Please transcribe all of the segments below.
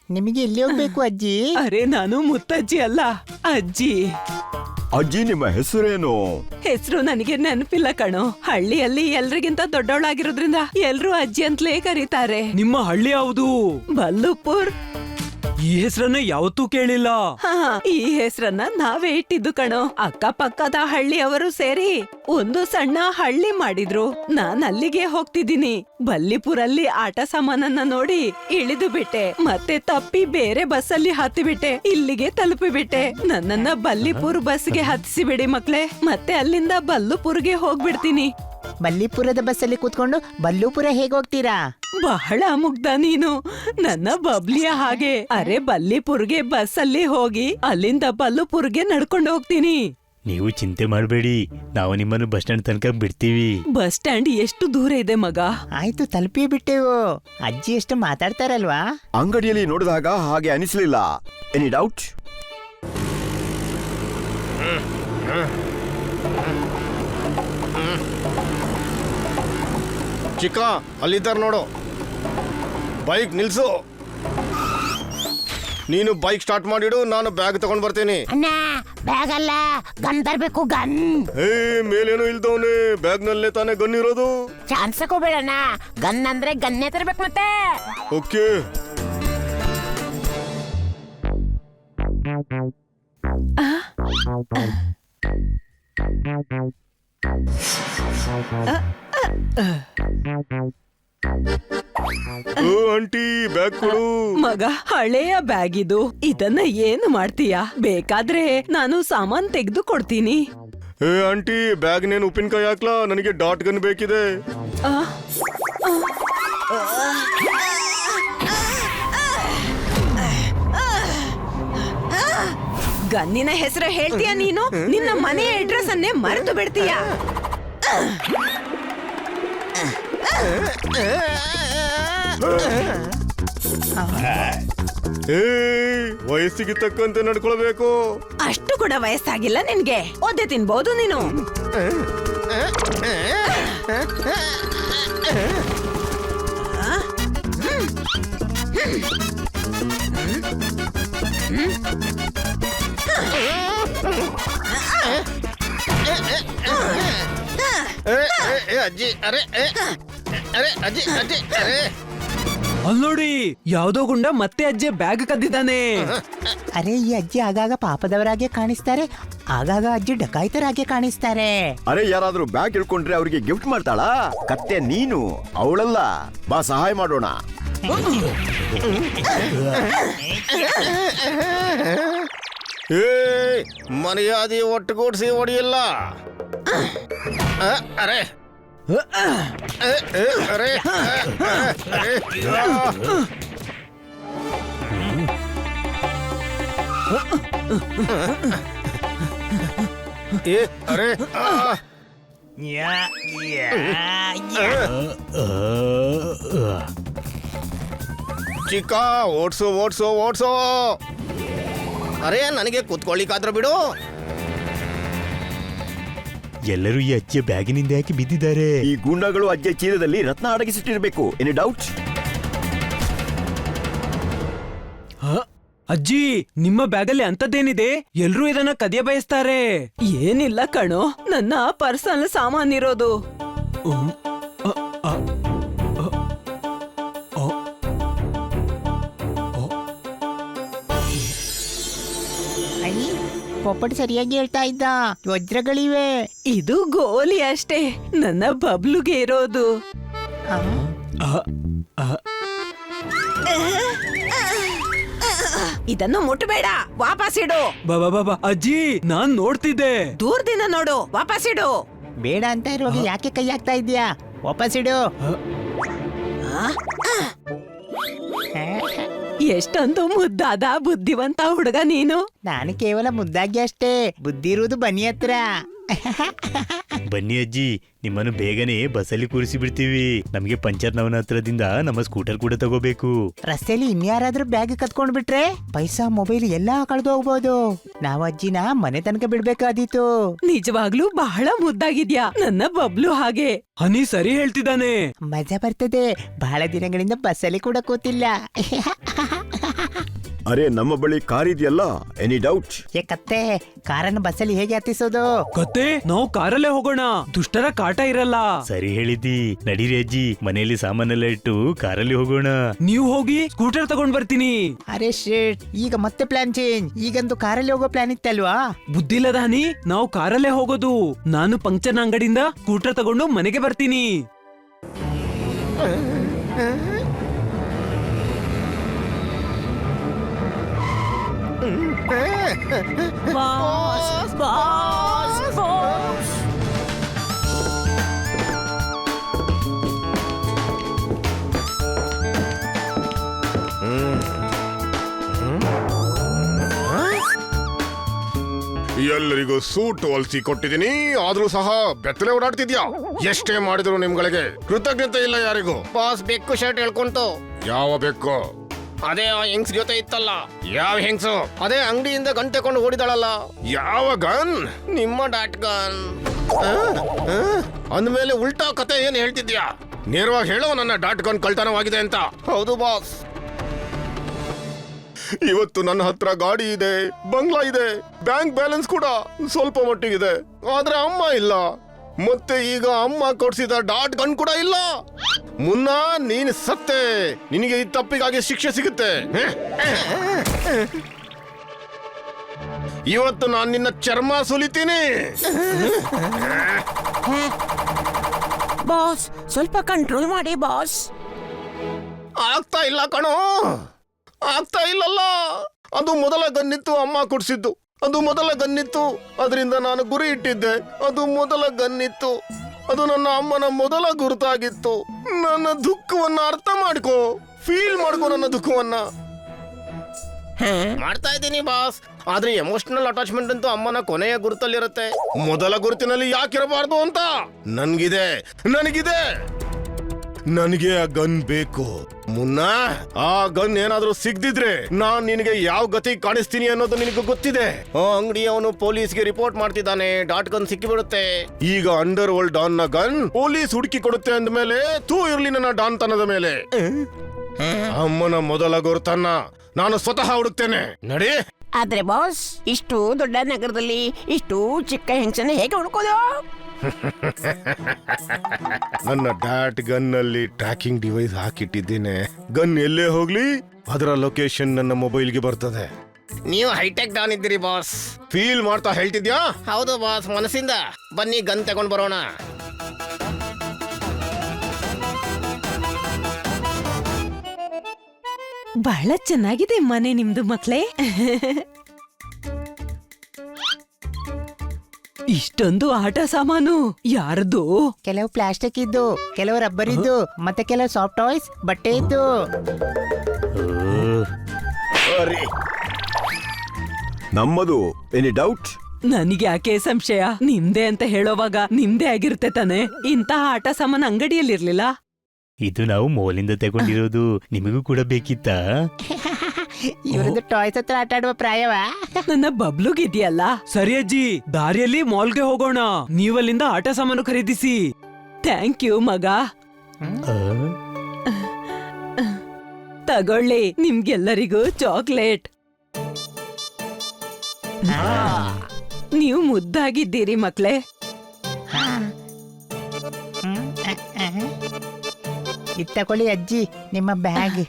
ನಿಮಗೆ ಎಲ್ಲಿ ಹೋಗ್ಬೇಕು ಅಜ್ಜಿ? ಅರೆ ನಾನು ಮುತ್ತಜ್ಜಿ ಅಲ್ಲ, ಅಜ್ಜಿ. ಅಜ್ಜಿ ನಿಮ್ಮ ಹೆಸರೇನು? ಹೆಸರು ನನಗೆ ನೆನಪಿಲ್ಲ ಕಣೋ. ಹಳ್ಳಿಯಲ್ಲಿ ಎಲ್ರಿಗಿಂತ ದೊಡ್ಡವಳಾಗಿರೋದ್ರಿಂದ ಎಲ್ರೂ ಅಜ್ಜಿ ಅಂತಲೇ ಕರೀತಾರೆ. ನಿಮ್ಮ ಹಳ್ಳಿ ಯಾವುದು? ಬಲ್ಲುಪುರ್. ಈ ಹೆಸರನ್ನ ಯಾವತ್ತೂ ಕೇಳಿಲ್ಲ. ಈ ಹೆಸರನ್ನ ನಾವೇ ಇಟ್ಟಿದ್ದು ಕಣೋ. ಅಕ್ಕಪಕ್ಕದ ಹಳ್ಳಿಯವರು ಸೇರಿ ಒಂದು ಸಣ್ಣ ಹಳ್ಳಿ ಮಾಡಿದ್ರು. ನಾನ್ ಅಲ್ಲಿಗೆ ಹೋಗ್ತಿದ್ದೀನಿ. ಬಲ್ಲಿಪುರಲ್ಲಿ ಆಟ ಸಾಮಾನನ್ನ ನೋಡಿ ಇಳಿದು ಬಿಟ್ಟೆ. ಮತ್ತೆ ತಪ್ಪಿ ಬೇರೆ ಬಸ್ಸಲ್ಲಿ ಹತ್ತಿ ಬಿಟ್ಟೆ. ಇಲ್ಲಿಗೆ ತಲುಪಿಬಿಟ್ಟೆ. ನನ್ನನ್ನ ಬಲ್ಲಿಪುರ್ ಬಸ್ಗೆ ಹತ್ತಿಸಿ ಬಿಡಿ ಮಕ್ಳೇ. ಮತ್ತೆ ಅಲ್ಲಿಂದ ಬಲ್ಲುಪುರ್ಗೆ ಹೋಗ್ಬಿಡ್ತೀನಿ. ಬಲ್ಲಿಪುರದ ಬಸ್ಸಲ್ಲಿ ಕೂತ್ಕೊಂಡು ಬಲ್ಲುಪುರ ಹೇಗ್ ಹೋಗ್ತೀರಾ? ಬಹಳ ಮುಗ್ಧ ನೀನು, ನನ್ನ ಬಬ್ಲಿಯ ಹಾಗೆ. ಅರೆ ಬಲ್ಲಿಪುರ್ಗೆ ಬಸ್ಸಲ್ಲಿ ಹೋಗಿ ಅಲ್ಲಿಂದ ಬಲ್ಲುಪುರ್ಗೆ ನಡ್ಕೊಂಡು ಹೋಗ್ತೀನಿ. ನೀವು ಚಿಂತೆ ಮಾಡಬೇಡಿ, ನಾವು ನಿಮ್ಮನ್ನು ಬಸ್ ಸ್ಟ್ಯಾಂಡ್ ತನಕ ಬಿಡ್ತೀವಿ. ಬಸ್ ಸ್ಟ್ಯಾಂಡ್ ಎಷ್ಟು ದೂರ ಇದೆ ಮಗ? ಆಯ್ತು, ತಲುಪಿ ಬಿಟ್ಟೆವು. ಅಜ್ಜಿ ಎಷ್ಟು ಮಾತಾಡ್ತಾರಲ್ವಾ? ಅಂಗಡಿಯಲ್ಲಿ ನೋಡಿದಾಗ ಹಾಗೆ ಅನಿಸಲಿಲ್ಲ. Any doubt? ಚಿಕ್ಕ, ಅಲ್ಲಿದ್ದಾರೆ ನೋಡು. ಬೈಕ್ ನಿಲ್ಸು. ನೀನು ಬೈಕ್ ಸ್ಟಾರ್ಟ್ ಮಾಡಿಡು, ನಾನು ಬ್ಯಾಗ್ ತಗೊಂಡ್ ಬರ್ತೀನಿ. ಅಣ್ಣ, ಬ್ಯಾಗ್ ಅಲ್ಲ, ಗನ್ ತರ್ಬೇಕು, ಗನ್. ಮೇಲೇನು ಇಲ್ದವನೆ, ಬ್ಯಾಗ್ ನಲ್ಲೇ ತಾನೇ ಗನ್ ಇರೋದು. ಚಾನ್ಸ್ ತಗೋಬೇಡಣ್ಣ, ಗನ್ ಅಂದ್ರೆ ಗನ್ನೇ ತರ್ಬೇಕು ಮತ್ತೆ. ಓಕೆ. ಆಂಟಿ, ಬ್ಯಾಗ್ ಕೊಡು. ಮಗ, ಹಳೆಯ ಬ್ಯಾಗ್ ಇದು. ಇದನ್ನ ಏನು ಮಾಡ್ತೀಯಾ? ಬೇಕಾದ್ರೆ ನಾನು ಸಾಮಾನ್ ತೆಗೆದು ಕೊಡ್ತೀನಿ. ಆಂಟಿ, ಬ್ಯಾಗ್ ನೇನು ಉಪ್ಪಿನಕಾಯಿ ಹಾಕ್ಲಾ? ನನಗೆ ಡಾಟ್ ಗನ್ ಬೇಕಿದೆ. ಗನ್ನಿನ ಹೆಸರು ಹೇಳ್ತೀಯ ನೀನು? ನಿನ್ನ ಮನೆಯ ಅಡ್ರೆಸ್ ಅನ್ನೇ ಮರೆತು ಬಿಡ್ತೀಯಾ? ವಯಸ್ಸಿಗೆ ತಕ್ಕಂತೆ ನಡ್ಕೊಳ್ಬೇಕು. ಅಷ್ಟು ಕೂಡ ವಯಸ್ಸಾಗಿಲ್ಲ ನಿನ್ಗೆ. ಒದ್ದೆ ತಿನ್ಬಹುದು ನೀನು. ಅಜ್ಜಿ, ಅರೆ ಅರೆ ಅಜ್ಜಿ, ಅಜ್ಜಿ, ಅರೆ. ಅಲ್ನೋಡಿ, ಯಾವ್ದೋ ಗುಂಡ ಮತ್ತೆ ಅಜ್ಜಿ ಬ್ಯಾಗ್ ಕದ್ದಿದ್ದಾನೆ. ಅರೆ, ಈ ಅಜ್ಜಿ ಆಗಾಗ ಪಾಪದವರಾಗೆ ಕಾಣಿಸ್ತಾರೆ, ಆಗಾಗ ಅಜ್ಜಿ ಡಕಾಯಿತರಾಗೆ ಕಾಣಿಸ್ತಾರೆ. ಅರೆ, ಯಾರಾದ್ರೂ ಬ್ಯಾಗ್ ಇಳ್ಕೊಂಡ್ರೆ ಅವ್ರಿಗೆ ಗಿಫ್ಟ್ ಮಾಡ್ತಾಳಾ? ಕತ್ತೆ ನೀನು, ಅವಳಲ್ಲ. ಬಾ, ಸಹಾಯ ಮಾಡೋಣ. ಮರ್ಯಾದೆ ಒಟ್ಟುಗೂಡಿಸಿ ಹೊಡಿಯಲ್ಲ. ಅರೆ ಅರೆ ಅರೆ ಚಿಕ್ಕ, ಓಡ್ಸು ಓಡ್ಸು ಓಡ್ಸೋ. ಅರೆ, ನನಗೆ ಕೂತ್ಕೊಳ್ಳಿಕ್ಕಾದ್ರ ಬಿಡು. ಎಲ್ಲರೂ ಈ ಅಜ್ಜಿಯ ಬ್ಯಾಗಿನಿಂದ ಯಾಕೆ ಬಿದ್ದಿದ್ದಾರೆ? ಈ ಗೂಂಡಾಗಳು ಅಜ್ಜಿಯ ಚೀಲದಲ್ಲಿ ರತ್ನ ಅಡಗಿಸಿಟ್ಟಿರ್ಬೇಕು. Any doubt? ಅಜ್ಜಿ, ನಿಮ್ಮ ಬ್ಯಾಗಲ್ಲಿ ಅಂತದ್ದೇನಿದೆ? ಎಲ್ರೂ ಇದನ್ನ ಕದಿಯ ಬಯಸ್ತಾರೆ. ಏನಿಲ್ಲ ಕಣೋ, ನನ್ನ ಪರ್ಸನಲ್ ಸಾಮಾನ್ ಇರೋದು. ಪೊಪ್ಪಟ್ ಸರಿಯಾಗಿ ಹೇಳ್ತಾ ಇದ್ದ. ವಜ್ರಗಳಿವೆ. ಇದು ಗೋಲಿ ಅಷ್ಟೇ, ನನ್ನ ಬಬ್ಲುಗೆ ಇರೋದು. ಇದನ್ನು ಮುಟ್ಟಬೇಡ, ವಾಪಸ್ ಇಡು. ಬಾಬಾ ಅಜ್ಜಿ, ನಾನ್ ನೋಡ್ತಿದ್ದೆ. ದೂರದಿಂದ ನೋಡು, ವಾಪಸ್ ಇಡು. ಬೇಡ ಅಂತ ಇರುವಾಗ ಯಾಕೆ ಕೈ ಹಾಕ್ತಾ ಇದ್ಯಾ? ವಾಪಸ್ ಇಡು. ಎಷ್ಟೊಂದು ಮುದ್ದಾದ ಬುದ್ಧಿವಂತ ಹುಡುಗ ನೀನು. ನಾನು ಕೇವಲ ಮುದ್ದಾಗಿ ಅಷ್ಟೇ, ಬುದ್ಧಿ ಇರುವುದು ಬನ್ನಿ ಹತ್ರ. ಬನ್ನಿ ಅಜ್ಜಿ, ನಿಮ್ಮನ್ನು ಬೇಗನೆ ಬಸ್ಸಲ್ಲಿ ಕೂರಿಸಿ ಬಿಡ್ತೀವಿ. ನಮಗೆ ಪಂಚರ್ನವನ ಹತ್ರದಿಂದ ನಮ್ಮ ಸ್ಕೂಟರ್ ಕೂಡ ತಗೋಬೇಕು. ರಸ್ತೆಯಲ್ಲಿ ಇನ್ಯಾರಾದ್ರೂ ಬ್ಯಾಗ್ ಕತ್ಕೊಂಡ್ ಬಿಟ್ರೆ ಪೈಸಾ, ಮೊಬೈಲ್ ಎಲ್ಲಾ ಕಳೆದು ಹೋಗ್ಬೋದು. ನಾವು ಅಜ್ಜಿನ ಮನೆ ತನಕ ಬಿಡ್ಬೇಕಾದೀತು. ನಿಜವಾಗ್ಲೂ ಬಹಳ ಮುದ್ದಾಗಿದ್ಯಾ, ನನ್ನ ಬಬ್ಲು ಹಾಗೆ. ಹನಿ ಸರಿ ಹೇಳ್ತಿದ್ದಾನೆ. ಮಜಾ ಬರ್ತದೆ. ಬಹಳ ದಿನಗಳಿಂದ ಬಸ್ಸಲ್ಲಿ ಕೂಡ ಕೂತಿಲ್ಲ. ಅರೆ ನಮ್ಮ ಬಳಿ ಕಾರ್ ಇದೆಯಲ್ಲ, ಎನಿ ಡೌಟ್? ಏ ಕತ್ತೆ, ಕಾರನ್ನು ಬಸ್ಸಲ್ಲಿ ಹೇಗೆ ಹತ್ತಿಸೋದು? ಕತ್ತೆ, ನಾವು ಕಾರಲ್ಲೇ ಹೋಗೋಣ, ದುಷ್ಟರ ಕಾಟ ಇರಲ್ಲ. ಸರಿ ಹೇಳಿದ್ದಿ. ನಡೀರಿ ಅಜ್ಜಿ, ಮನೆಯಲ್ಲಿ ಸಾಮಾನೆಲ್ಲ ಇಟ್ಟು ಕಾರಲ್ಲಿ ಹೋಗೋಣ. ನೀವು ಹೋಗಿ ಸ್ಕೂಟರ್ ತಗೊಂಡ್ ಬರ್ತೀನಿ. ಅರೆ ಶೇಟ್, ಈಗ ಮತ್ತೆ ಪ್ಲಾನ್ ಚೇಂಜ್. ಈಗಂತೂ ಕಾರಲ್ಲಿ ಹೋಗೋ ಪ್ಲಾನ್ ಇತ್ತಲ್ವಾ? ಬುದ್ಧಿಲ್ಲದ ಹನಿ, ನಾವು ಕಾರಲ್ಲೇ ಹೋಗೋದು. ನಾನು ಪಂಕ್ಚರ್ ಅಂಗಡಿಯಿಂದ ಸ್ಕೂಟರ್ ತಗೊಂಡು ಮನೆಗೆ ಬರ್ತೀನಿ. ಎಲ್ಲರಿಗೂ ಸೂಟ್ ಹೊಲ್ಸಿ ಕೊಟ್ಟಿದ್ದೀನಿ, ಆದ್ರೂ ಸಹ ಬೆತ್ತಲೆ ಓಡಾಡ್ತಿದ್ಯಾ. ಎಷ್ಟೇ ಮಾಡಿದ್ರು ನಿಮ್ಗಳಿಗೆ ಕೃತಜ್ಞತೆ ಇಲ್ಲ ಯಾರಿಗೂ. ಬಾಸ್ ಬೆಕ್ಕು ಶರ್ಟ್ ಹೇಳ್ಕೊಂತು. ಯಾವ ಬೇಕು? ಅದೇ ಆ ಹೆಂಗ್ಸ್ ಜೊತೆ ಇತ್ತಲ್ಲ, ಯಾವ ಹೆಂಗ್ಸು? ಅದೇ ಅಂಗಡಿಯಿಂದ ಗನ್ ತಕೊಂಡು ಓಡಿದಾಳಲ್ಲ, ಯಾವ ಗನ್? ನಿಮ್ಮ ಡಾಟ್ ಗನ್. ಅಂದ್ಮೇಲೆ ಉಲ್ಟಾ ಕತೆ ಏನ್ ಹೇಳ್ತಿದ್ಯಾ? ನೇರವಾಗಿ ಹೇಳೋ, ನನ್ನ ಡಾಟ್ ಗನ್ ಕಳ್ತನವಾಗಿದೆ ಅಂತ. ಹೌದು ಬಾಸ್. ಇವತ್ತು ನನ್ನ ಹತ್ರ ಗಾಡಿ ಇದೆ, ಬಂಗ್ಲಾ ಇದೆ, ಬ್ಯಾಂಕ್ ಬ್ಯಾಲೆನ್ಸ್ ಕೂಡ ಸ್ವಲ್ಪ ಮಟ್ಟಿಗಿದೆ. ಆದ್ರೆ ಅಮ್ಮ ಇಲ್ಲ. ಮತ್ತೆ ಈಗ ಅಮ್ಮ ಕೊಡ್ಸಿದ ಡಾಟ್ ಗನ್ ಕೂಡ ಇಲ್ಲ. ಮುನ್ನ ನೀನ್ ಸತ್ತೆ, ನಿನಗೆ ಈ ತಪ್ಪಿಗಾಗಿ ಶಿಕ್ಷೆ ಸಿಗುತ್ತೆ. ಇವತ್ತು ನಾನು ನಿನ್ನ ಚರ್ಮ ಸುಲಿತೀನಿ. ಬಾಸ್ ಸ್ವಲ್ಪ ಕಂಟ್ರೋಲ್ ಮಾಡಿ ಬಾಸ್. ಆಗ್ತಾ ಇಲ್ಲ ಕಣೋ, ಆಗ್ತಾ ಇಲ್ಲಲ್ಲ. ಅದು ಮೊದಲ ಗನ್ನಿತ್ತು, ಅಮ್ಮ ಕೊಡ್ಸಿದ್ದು. ಅದು ಮೊದಲ ಗನ್ನಿತ್ತು, ಅದರಿಂದ ನಾನು ಗುರಿ ಇಟ್ಟಿದ್ದೆ. ಅದು ಮೊದಲ ಗನ್ನಿತ್ತು, ಅದು ನನ್ನ ಅಮ್ಮನ ಮೊದಲ ಗುರುತಾಗಿತ್ತು. ನನ್ನ ದುಃಖವನ್ನ ಅರ್ಥ ಮಾಡ್ಕೋ, ಫೀಲ್ ಮಾಡ್ಕೋ ನನ್ನ ದುಃಖವನ್ನ. ಮಾಡ್ತಾ ಇದ್ದೀನಿ ಬಾಸ್. ಆದ್ರೆ ಎಮೋಷನಲ್ ಅಟ್ಯಾಚ್ಮೆಂಟ್ ಅಂತೂ ಅಮ್ಮನ ಕೊನೆಯ ಗುರುತಲ್ಲಿರುತ್ತೆ. ಮೊದಲ ಗುರುತಿನಲ್ಲಿ ಯಾಕಿರಬಾರ್ದು ಅಂತ ನನಗಿದೆ. ನನಗೆ ಆ ಗನ್ ಬೇಕು. ಮುನ್ನ ಆ ಗನ್ ಏನಾದ್ರೂ ಸಿಗ್ದಿದ್ರೆ ನಾನ್ ನಿನಗೆ ಯಾವ ಗತಿ ಕಾಣಿಸ್ತೀನಿ ಅನ್ನೋದು ನಿನಗೆ ಗೊತ್ತಿದೆ. ಆ ಅಂಗಡಿಯವನು ಪೊಲೀಸ್ಗೆ ರಿಪೋರ್ಟ್ ಮಾಡ್ತಿದ್ದಾನೆ, ಡಾಟ್ ಗನ್ ಸಿಕ್ಕಿಬಿಡುತ್ತೆ. ಈಗ ಅಂಡರ್ ವರ್ಲ್ಡ್ ಡಾನ್ ನ ಗನ್ ಪೊಲೀಸ್ ಹುಡುಕಿ ಕೊಡುತ್ತೆ ಅಂದ್ಮೇಲೆ ತೂ ಇರ್ಲಿ ನನ್ನ ಡಾನ್ ತನದ ಮೇಲೆ. ಅಮ್ಮನ ಮೊದಲ ಗುರುತನ್ನ ನಾನು ಸ್ವತಃ ಹುಡುಕ್ತೇನೆ. ನಡಿ. ಆದ್ರೆ ಬಾಸ್, ಇಷ್ಟು ದೊಡ್ಡ ನಗರದಲ್ಲಿ ಇಷ್ಟು ಚಿಕ್ಕ ಹೆಂಗಸನ್ನ ಹೇಗೆ ಹುಡುಕೋದು? ನನ್ನ ಡಾಟ್ ಗನ್ ನಲ್ಲಿ ಟ್ರ್ಯಾಕಿಂಗ್ ಡಿವೈಸ್ ಹಾಕಿಟ್ಟಿದ್ದೇನೆ. ಗನ್ ಎಲ್ಲೇ ಹೋಗ್ಲಿ ಅದರ ಲೊಕೇಶನ್ ನನ್ನ ಮೊಬೈಲ್ಗೆ ಬರ್ತದೆ. ನೀವು ಹೈಟೆಕ್ ಡಾನ್ ಇದ್ದೀರಿ ಬಾಸ್. ಫೀಲ್ ಮಾಡ್ತಾ ಹೇಳ್ತಿದ್ಯಾ? ಹೌದು ಬಾಸ್, ಮನಸ್ಸಿಂದ. ಬನ್ನಿ ಗನ್ ತಗೊಂಡ್ ಬರೋಣ. ಬಹಳ ಚೆನ್ನಾಗಿದೆ ಮನೆ ನಿಮ್ದು ಮಕ್ಳೇ. ಇಷ್ಟೊಂದು ಆಟ ಸಾಮಾನು ಯಾರದು? ಕೆಲವು ಪ್ಲಾಸ್ಟಿಕ್ ಇದ್ದು, ಕೆಲವು ರಬ್ಬರ್ ಇದ್ದು, ಮತ್ತೆ ಕೆಲವು ಸಾಫ್ಟ್ ಟಾಯ್ಸ್, ಬಟ್ಟೆ ಇದ್ದು. ನಮ್ಮದು, ಎನಿ ಡೌಟ್? ನನಗೆ ಯಾಕೆ ಸಂಶಯ? ನಿಮ್ದೇ ಅಂತ ಹೇಳೋವಾಗ ನಿಮ್ದೇ ಆಗಿರುತ್ತೆ ತಾನೆ. ಇಂತಹ ಆಟ ಸಾಮಾನು ಅಂಗಡಿಯಲ್ಲಿರ್ಲಿಲ್ಲ. ಇದು ನಾವು ಮೋಲಿಂದ ತಗೊಂಡಿರೋದು. ನಿಮಗೂ ಕೂಡ ಬೇಕಿತ್ತಾ? ಇವ್ರದ್ದು ಟಾಯ್ಸ್ ಹತ್ರ ಆಟ ಆಡುವ ಪ್ರಾಯವಾ? ನನ್ನ ಬಬ್ಲುಗಿದ್ಯಲ್ಲ. ಸರಿ ಅಜ್ಜಿ, ದಾರಿಯಲ್ಲಿ ಮಾಲ್ಗೆ ಹೋಗೋಣ. ನೀವಲ್ಲಿಂದ ಆಟ ಸಾಮಾನು ಖರೀದಿಸಿ. ಥ್ಯಾಂಕ್ ಯು ಮಗ. ಆ? ತಗೊಳ್ಳಿ, ನಿಮ್ಗೆಲ್ಲರಿಗೂ ಚಾಕ್ಲೇಟ್. ನೀವು ಮುದ್ದಾಗಿದ್ದೀರಿ ಮಕ್ಳೇ. ಇದ್ ತಕೊಳ್ಳಿ ಅಜ್ಜಿ, ನಿಮ್ಮ ಬ್ಯಾಗ್.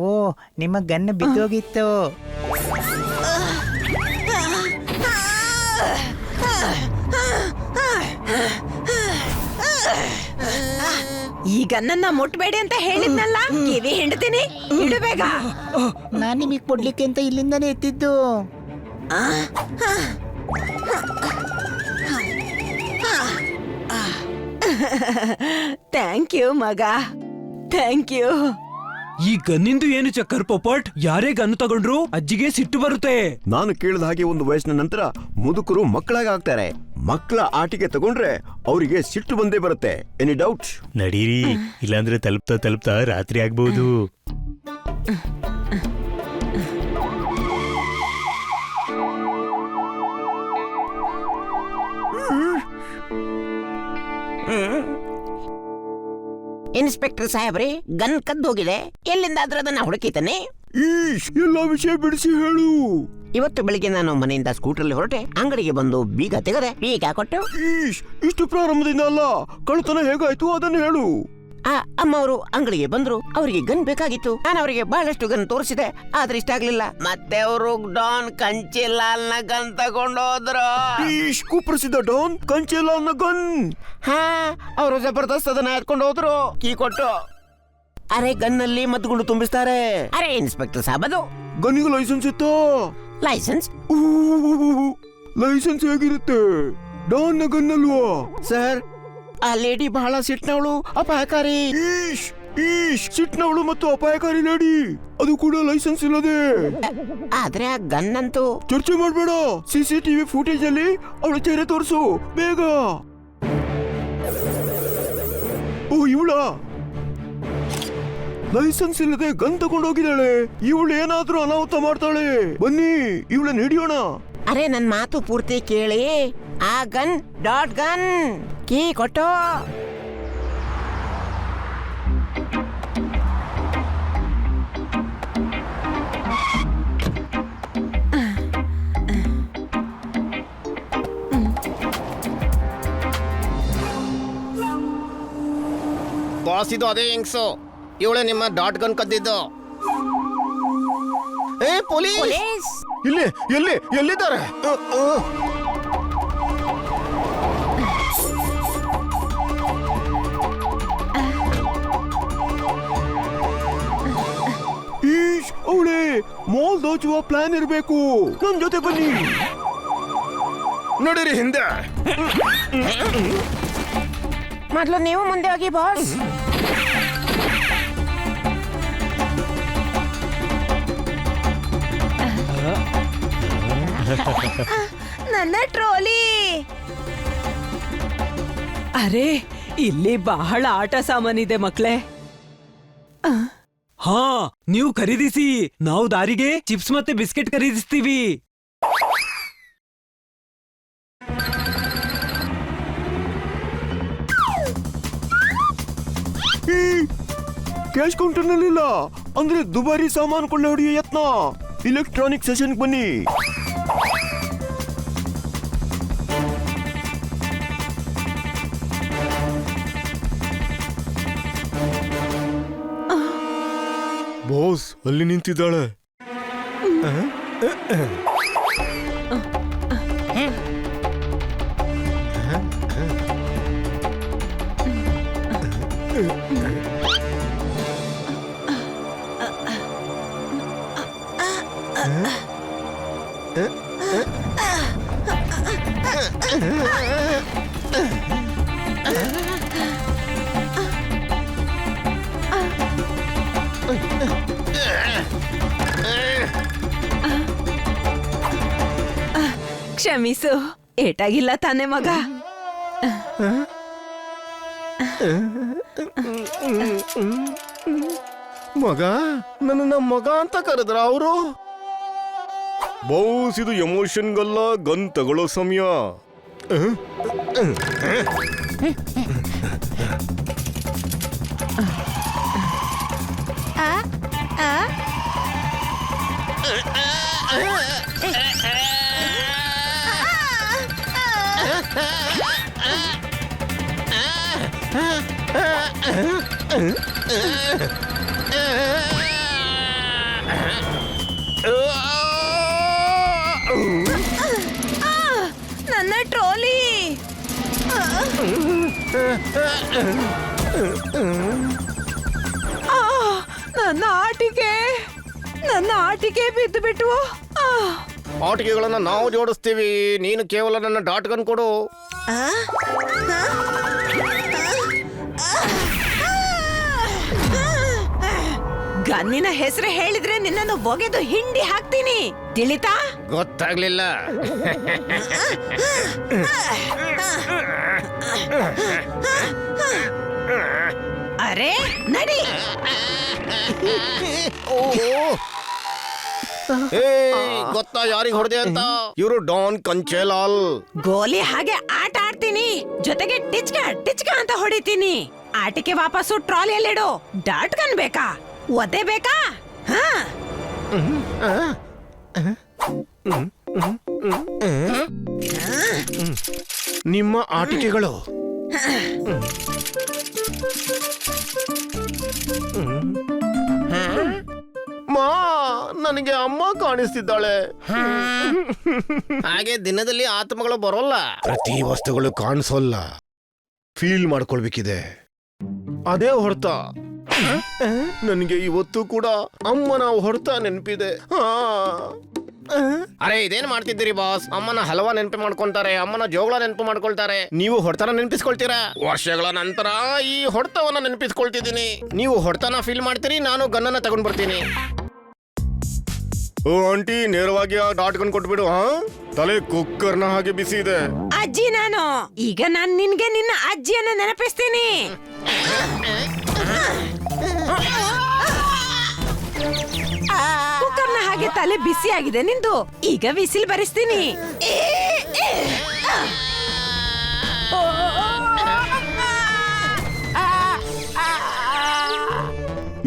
ಓ, ನಿಮ್ಮ ಗನ್ ಬಿದ್ದೋಗಿತ್ತು. ಈಗ ನನ್ನ ಮುಟ್ಬೇಡಿ ಅಂತ ಹೇಳಿದ್ನಲ್ಲ, ಕಿವಿ ಹಿಂಡ್ತೀನಿ. ಇಡು ಬೇಗ. ನಾನ್ ನಿಮಗ್ ಕೊಡ್ಲಿಕ್ಕೆ ಅಂತ ಇಲ್ಲಿಂದಾನೇ ಎತ್ತಿದ್ದು. ಥ್ಯಾಂಕ್ ಯು ಮಗ, ಥ್ಯಾಂಕ್ ಯು. ಈ ಗನ್ನಿಂದು ಏನು ಚಕ್ಕರ್ ಪೊಪಟ್? ಯಾರೇ ಗನ್ನು ತಗೊಂಡ್ರು ಅಜ್ಜಿಗೆ ಸಿಟ್ಟು ಬರುತ್ತೆ. ನಾನು ಕೇಳಿದ ಹಾಗೆ ಒಂದು ವಯಸ್ಸಿನ ನಂತರ ಮುದುಕರು ಮಕ್ಕಳಾಗಿ ಆಗ್ತಾರೆ. ಮಕ್ಕಳ ಆಟಿಕೆ ತಗೊಂಡ್ರೆ ಅವರಿಗೆ ಸಿಟ್ಟು ಬಂದೇ ಬರುತ್ತೆ. Any doubt? ನಡೀರಿ, ಇಲ್ಲಾಂದ್ರೆ ತಲುಪ್ತಾ ರಾತ್ರಿ ಆಗ್ಬಹುದು. ಇನ್ಸ್ಪೆಕ್ಟರ್ ಸಾಹೇಬ್ರಿ, ಗನ್ ಕದ್ದು ಹೋಗಿದೆ. ಎಲ್ಲಿಂದಾದ್ರೂ ಅದನ್ನ ಹುಡುಕಿತಾನೆ. ಈಶ್, ಎಲ್ಲಾ ವಿಷಯ ಬಿಡಿಸಿ ಹೇಳು. ಇವತ್ತು ಬೆಳಿಗ್ಗೆ ನಾನು ಮನೆಯಿಂದ ಸ್ಕೂಟರ್ಲಿ ಹೊರಟೆ, ಅಂಗಡಿಗೆ ಬಂದು ಬೀಗ ತೆಗೆದೆ, ಬೀಗ ಕೊಟ್ಟು ಈಶ್, ಇಷ್ಟು ಪ್ರಾರಂಭದಿಂದ ಅಲ್ಲ, ಕಳ್ತನ ಹೇಗಾಯ್ತು ಅದನ್ನು ಹೇಳು. ಅಮ್ಮ ಅವರು ಅಂಗಡಿಗೆ ಬಂದ್ರು. ಅವರಿಗೆ ಗನ್ ಬೇಕಾಗಿತ್ತು. ನಾನು ಅವರಿಗೆ ಬಹಳಷ್ಟು ಗನ್ ತೋರಿಸಿದೆ, ಆದ್ರೆ ಇಷ್ಟ ಆಗ್ಲಿಲ್ಲ. ಮತ್ತೆ ಅವರು ಡಾನ್ ಕಂಚಿಲಾಲ್ನ ಗನ್ ತಗೊಂಡೋದ್ರು. ಈಶ್, ಕುಪ್ರಸಿದ್ಧ ಡಾನ್ ಕಂಚೆಲಾಲ್ನ ಗನ್. ಹಾ, ಅವರು ಜಬರ್ದಸ್ತ್ ಅದನ್ನ ಎತ್ಕೊಂಡು ಹೋದ್ರು, ಕೀ ಕೊಟ್ಟು. ಅರೆ, ಗನ್ನಲ್ಲಿ ಮದ್ದುಗುಂಡು ತುಂಬಿಸ್ತಾರೆ. ಅರೆ ಇನ್ಸ್ಪೆಕ್ಟರ್ ಸಾಬ್, ಅದು ಗನ್ನಿಗೆ ಲೈಸೆನ್ಸ್ ಇತ್ತಾ? ಲೈಸೆನ್ಸ್? ಲೈಸೆನ್ಸ್ ಹೇಗಿರುತ್ತೆ? ಡಾನ್ನ ಗನ್ನಲ್ವಾ? ಸರ್, ಆ ಲೇಡಿ ಬಹಳ ಸಿಟ್ನವಳು, ಅಪಾಯಕಾರಿ. ಈಶ್, ಈಶ್, ಸಿಟ್ನವಳು ಮತ್ತು ಅಪಾಯಕಾರಿ ಲೇಡಿ, ಅದು ಕೂಡ ಲೈಸೆನ್ಸ್ ಇಲ್ಲದೆ. ಆದ್ರೆ ಆ ಗನ್ ಅಂತೂ. ಚರ್ಚೆ ಮಾಡಬೇಡ. CCTV ಫುಟೇಜ್ ಅಲ್ಲಿ ಅವಳ ಚೇರೆ ತೋರಿಸು ಬೇಗ. ಓ, ಇವಳ ಲೈಸೆನ್ಸ್ ಇಲ್ಲದೆ ಗನ್ ತಗೊಂಡೋಗಿದ್ದಾಳೆ. ಇವಳು ಏನಾದ್ರೂ ಅನಾಹುತ ಮಾಡ್ತಾಳೆ. ಬನ್ನಿ, ಇವಳನ್ನ ಹಿಡಿಯೋಣ. ಅರೆ, ನನ್ ಮಾತು ಪೂರ್ತಿ ಕೇಳಿ. ಆ ಗನ್ ಡಾಟ್ ಗನ್, ಕೀ ಕೊಟ್ಟು. ಬಾಸ್, ಇದು ಅದೇ ಹೆಂಗ್ಸು. ಇವಳೆ ನಿಮ್ಮ ಡಾಟ್ ಗನ್ ಕದ್ದಿದ್ದು. ಏ ಪೊಲೀಸ್! ಪೊಲೀಸ್! ಇಲ್ಲಿ ಎಲ್ಲಿದ್ದಾರೆ? ಈಶ್, ಅವಳೆ ಮಾಲ್ ದೋಚುವ ಪ್ಲಾನ್ ಇರಬೇಕು. ನನ್ ಜೊತೆ ಬನ್ನಿ. ನಡೀರಿ ಹಿಂದೆ. ಮೊದ್ಲು ನೀವು ಮುಂದೆ ಹೋಗಿ ಬಾಸ್. ನನ್ನ ಟ್ರೋಲಿ. ಅರೆ, ಇಲ್ಲಿ ಬಹಳ ಆಟ ಸಾಮಾನಿದೆ ಮಕ್ಳೇ. ಹಾ, ನೀವು ಖರೀದಿಸಿ. ನಾವು ದಾರಿಗೆ ಚಿಪ್ಸ್ ಮತ್ತೆ ಬಿಸ್ಕೆಟ್ ಖರೀದಿಸ್ತೀವಿ. ಕ್ಯಾಶ್ ಕೌಂಟರ್ ನಲ್ಲಿಲ್ಲ, ಅಂದ್ರೆ ದುಬಾರಿ ಸಾಮಾನು ಕೊಳ್ಳೆ ಹೊಡೆಯೋ ಯತ್ನ. ಇಲೆಕ್ಟ್ರಾನಿಕ್ ಸೆಷನ್ ಬನ್ನಿ. ಬಾಸ್ ಅಲ್ಲಿ ನಿಂತಿದ್ದಾಳೆ. ಕ್ಷಮಿಸು, ಏಟಾಗಿಲ್ಲ ತಾನೆ ಮಗ? ಮಗ? ನನ್ನ ಮಗ ಅಂತ ಕರೆದ್ರ ಅವರು? ಬಾಸ್, ಇದು ಎಮೋಷನ್ಗಲ್ಲ, ಗನ್ ತಗೊಳ್ಳೋ ಸಮಯ. ನನ್ನ ಟ್ರೋಲಿ. ನನ್ನ ಆಟಿಕೆ ಬಿದ್ದು ಬಿಟ್ಟು. ಆಟಿಕೆಗಳನ್ನ ನಾವು ಜೋಡಿಸ್ತೀವಿ, ನೀನು ಕೇವಲ ನನ್ನ ಡಾಟ್ ಗನ್ ಕೊಡು. ಗನ್ನಿನ ಹೆಸರು ಹೇಳಿದ್ರೆ ನಿನ್ನನ್ನು ಬೊಗೆದು ಹಿಂಡಿ ಹಾಕ್ತೀನಿ, ತಿಳಿತಾ? ಗೊತ್ತಾಗ್ಲಿಲ್ಲ. ಅರೆ ನಡಿ. ಗೊತ್ತಾ ಯಾರಿಗೆ ಹೊಡೆದೆ ಅಂತ? ಇವರು ಡಾನ್ ಕಂಚೇಲಾಲ್. ಗೋಲಿ ಹಾಗೆ ಆಟ ಆಡ್ತೀನಿ, ಜೊತೆಗೆ ಟಿಚ್ಕ ಟಿಚ್ಕ ಅಂತ ಹೊಡಿತೀನಿ. ಆಟಿಕೆ ವಾಪಸ್ಸು ಟ್ರಾಲಿಯಲ್ಲಿಡು. ಡಾಟ್ ಗನ್ ಬೇಕಾ? ಒದೆ ಬೇಕಾ? ಹಾ ನಿಮ್ಮ ಆಟಿಕೆಗಳು ಮಾ, ನನಗೆ ಅಮ್ಮ ಕಾಣಿಸ್ತಿದ್ದಾಳೆ. ಹಾಗೆ ದಿನದಲ್ಲಿ ಆತ್ಮಗಳು ಬರೋಲ್ಲ. ಪ್ರತಿ ವಸ್ತುಗಳು ಕಾಣಿಸೋಲ್ಲ, ಫೀಲ್ ಮಾಡ್ಕೊಳ್ಬೇಕಿದೆ. ಅದೇ ಹೊರತ. ನನಗೆ ಇವತ್ತು ಕೂಡ ಅಮ್ಮನ ಹೊರತ ನೆನಪಿದೆ. ಅರೆ ಇದೇನ್ ಮಾಡ್ತಿದ್ದೀರಿ ಬಾಸ್? ಅಮ್ಮನ ಹಲವ ನೆನಪು ಮಾಡ್ಕೊಂತಾರೆ, ಅಮ್ಮನ ಜೋಗಳ ನೆನಪು ಮಾಡ್ಕೊಳ್ತಾರೆ. ನೀವು ಹೊಡೆತನ ನೆನಪಿಸ್ಕೊಳ್ತೀರಾ? ವರ್ಷಗಳ ನಂತರ ಈ ಹೊಡೆತವನ್ನ ನೆನಪಿಸ್ಕೊಳ್ತಿದ್ದೀನಿ. ನೀವು ಹೊಡೆತನ ಫೀಲ್ ಮಾಡ್ತೀರಿ, ನಾನು ಗನ್ನನ್ನ ತಗೊಂಡ್ ಬರ್ತೀನಿ. ಓ ಆಂಟಿ, ನೇರವಾಗಿ ಆ ಡಾಟ್ ಗನ್ ಕೊಟ್ಬಿಡು. ತಲೆ ಕುಕ್ಕರ್ನ ಹಾಗೆ ಬಿಸಿ ಇದೆ. ಅಜ್ಜಿ ನಾನು. ಈಗ ನಾನ್ ನಿನ್ಗೆ ನಿನ್ನ ಅಜ್ಜಿಯನ್ನ ನೆನಪಿಸ್ತೀನಿ. ಕುಕ್ಕರ್ನ ಹಾಗೆ ತಲೆ ಬಿಸಿ ಆಗಿದೆ ನಿಂದು. ಈಗ ವಿಸಿಲ್ ಬರಿಸ್ತೀನಿ.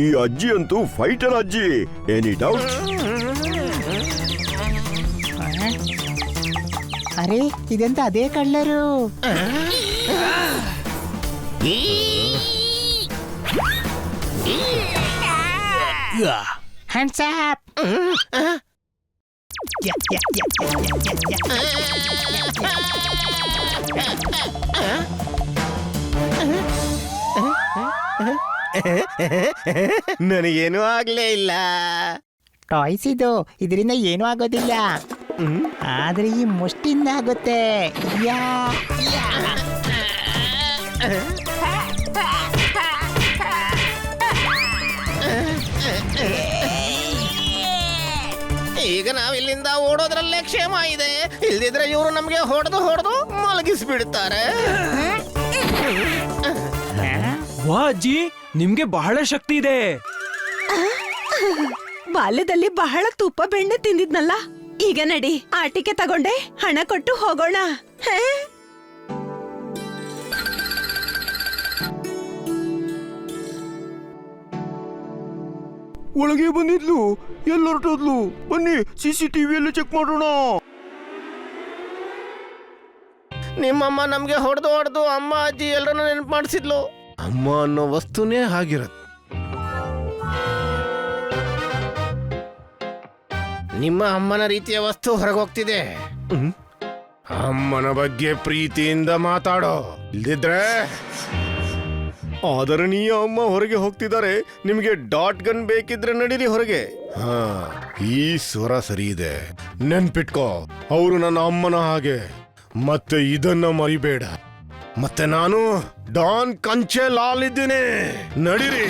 ಈ ಅಜ್ಜಿ ಅಂತೂ ಫೈಟರ್ ಅಜ್ಜಿ, ಎನಿ ಡೌಟ್? ಅರೆ ಇದೆಂತ ಅದೇ ಕಳ್ಳರು. Hands up. ನನಗೇನು ಆಗ್ಲೇ ಇಲ್ಲ. ಟಾಯ್ಸ್ ಇದು, ಇದರಿಂದ ಏನೂ ಆಗೋದಿಲ್ಲ. ಆದ್ರೆ ಈ ಮುಷ್ಟಿಂದ ಆಗುತ್ತೆ. ಯಾ ಯಾ. ಈಗ ನಾವ್ ಇಲ್ಲಿಂದ ಓಡೋದ್ರಲ್ಲೇ ಕ್ಷೇಮ ಇದೆ. ಇಲ್ದಿದ್ರೆ ಇವರು ನಮ್ಗೆ ಹೊಡೆದು ಮಲಗಿಸ್ಬಿಡ್ತಾರೆ. ವಾ ಅಜ್ಜಿ, ನಿಮ್ಗೆ ಬಹಳ ಶಕ್ತಿ ಇದೆ. ಬಾಲ್ಯದಲ್ಲಿ ಬಹಳ ತುಪ್ಪ ಬೆಣ್ಣೆ ತಿಂದಿದ್ನಲ್ಲ. ಈಗ ನಡಿ, ಆಟಿಕೆ ತಗೊಂಡೆ, ಹಣ ಕೊಟ್ಟು ಹೋಗೋಣ. ಒಳಗೆ ಬಂದಿದ್ಲು, ಎಲ್ಲೊರಟೋದ್ಲು. ಬನ್ನಿ CCTVಯಲ್ಲಿ ಚೆಕ್ ಮಾಡೋಣ. ನಿಮ್ಮಮ್ಮ ನಮ್ಗೆ ಹೊಡೆದು ಅಮ್ಮ ಅಜ್ಜಿ ಎಲ್ಲರನ್ನ ನೆನಪು ಮಾಡಿಸಿದ್ಲು. ಅಮ್ಮ ಅನ್ನೋ ವಸ್ತುನೇ ಹಾಗಿರತ್ತೆ. ನಿಮ್ಮ ಅಮ್ಮನ ರೀತಿಯ ವಸ್ತು ಹೊರಗೋಗ್ತಿದೆ. ಅಮ್ಮನ ಬಗ್ಗೆ ಪ್ರೀತಿಯಿಂದ ಮಾತಾಡೋ, ಇಲ್ದಿದ್ರೆ. ಆದರಣೀಯ ಅಮ್ಮ ಹೊರಗೆ ಹೋಗ್ತಿದ್ದಾರೆ. ನಿಮಗೆ ಡಾಟ್ ಗನ್ ಬೇಕಿದ್ರೆ ನಡೀರಿ ಹೊರಗೆ. ಈ ಸ್ವರ ಸರಿ ಇದೆ, ನೆನ್ಪಿಟ್ಕೋ. ಅವರು ನನ್ನ ಅಮ್ಮನ ಹಾಗೆ. ಮತ್ತೆ ಇದನ್ನ ಮರಿಬೇಡ. ಮತ್ತೆ ನಾನು ಡಾನ್ ಕಂಚೆ ಲಾಲ್ ಇದ್ದೀನಿ. ನಡೀರಿ.